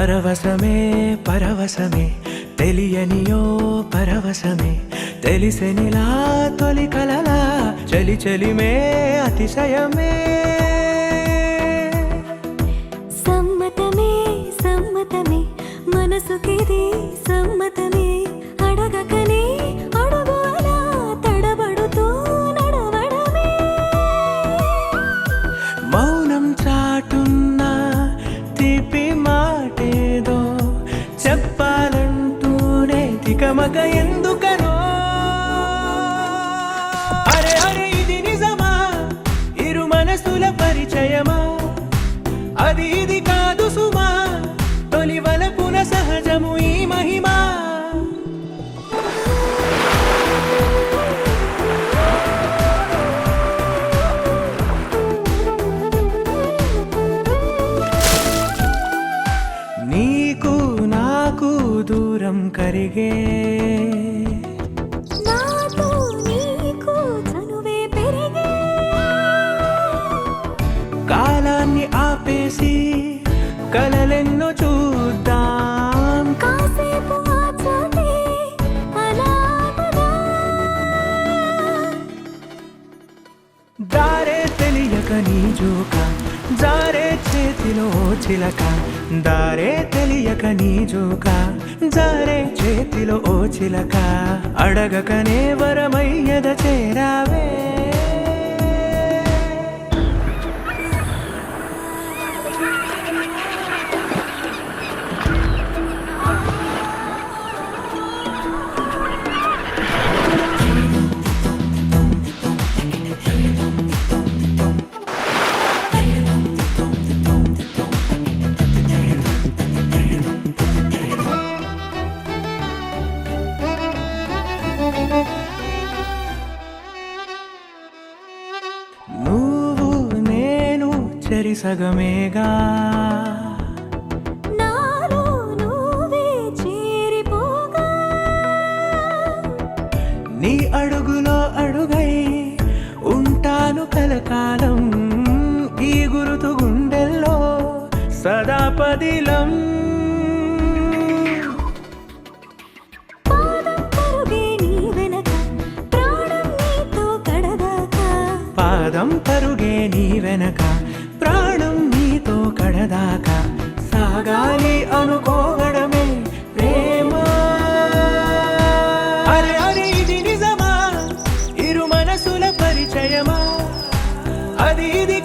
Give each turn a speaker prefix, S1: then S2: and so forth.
S1: పరవశమే పరవశమే తెలియనియో పరవశమే తెలిసెనిలా తొలి కలలా చలి చలిమే అతిశయమే
S2: సమ్మతమే సమ్మతమే మనసుకిది సమ్మతమే అడగకనే అడుగు అలా తడబడుతూ నడవడమే
S1: మౌనం చాటున్న తీపి మాటేదో చెప్పాలంటూనే తికమక ఎందుకనో అరే అరే ఇది నిజమా ఇరు మనసుల పరిచయమా అది ఇది కాదు సుమా తొలి వలపున సహజము ఈ మహిమా నీకు నాకు దూరం కరిగే
S2: నాతో నీకు చనువే పెరిగే
S1: కాలాన్ని ఆపేసి కలలెన్నో చూద్దాం
S2: కాసేపు ఆచోటే అలాగదా
S1: దారే తెలియక నీ జోక జారే చేతిలో చిలక దారే తెలియక నీ జోక జారే చేతిలో ఓ చిలక అడగకనే వరమయ్యద చేరావే నువ్వు నేను చెరిసగమేగా
S2: నాలో నువ్వే చేరిపోగా
S1: నీ అడుగులో అడుగై ఉంటాను కలకాలం ఈ గురుతు గుండెల్లో సదా పదిలం
S2: పాదం పరుగే నీ వెనక ప్రాణం నీతో కడదాకా
S1: పాదం పరుగే నీ వెనక ప్రాణం నీతో కడదాకా సాగాలి అనుకోవడమే ప్రేమ అరే అరే ఇది నిజమా ఇరు మనసుల పరిచయమా అది ఇది